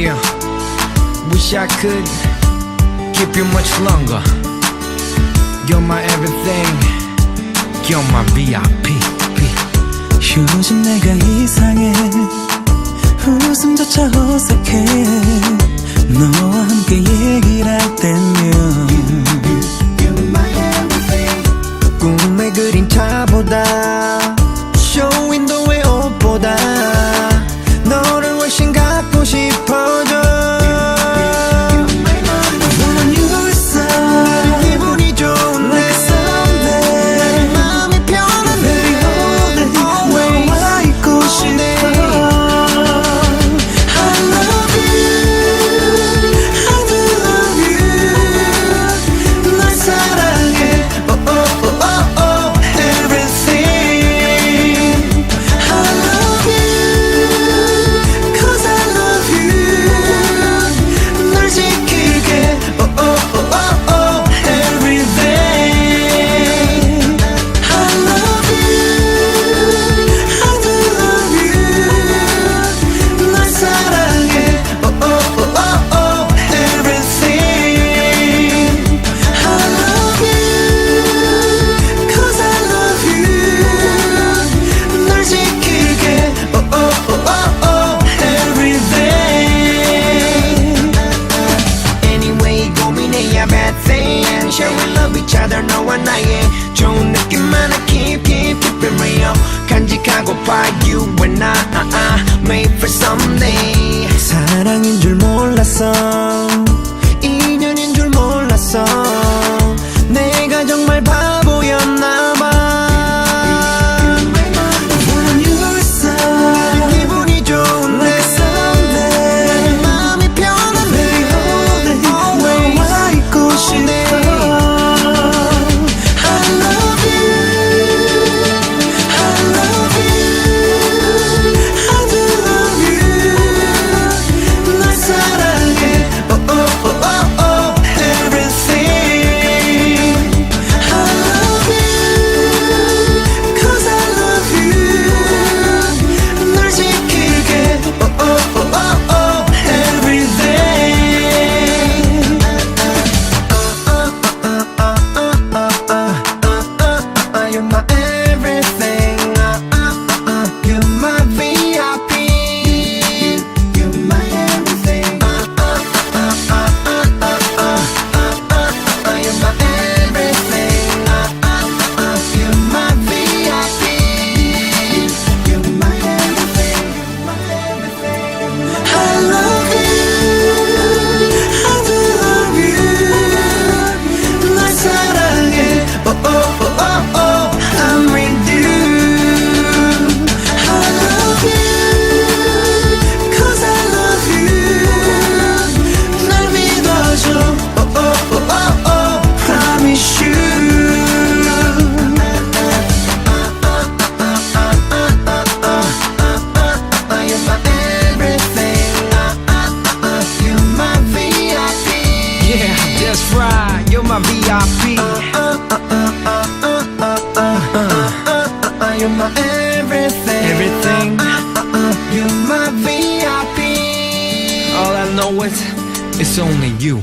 Yeah, wish I could keep you much longer. You're my everything. You're my VIP. 요즘 내가 이상해. 웃음조차 어색해. 너와 함께 얘기를 할 때면 꿈에 그린 차보다 쇼윈도의 옷보다 너를 훨씬 갖고 싶어져. 너와 나의 좋은 느낌만을 keep it real. 간직하고파 you and I made for someday. 사랑인 줄 몰랐어, 인연인 줄 몰랐어. 내가 정말 바보였나 봐. You're my VIP. You're my everything. You're my VIP. All I know is it's only you.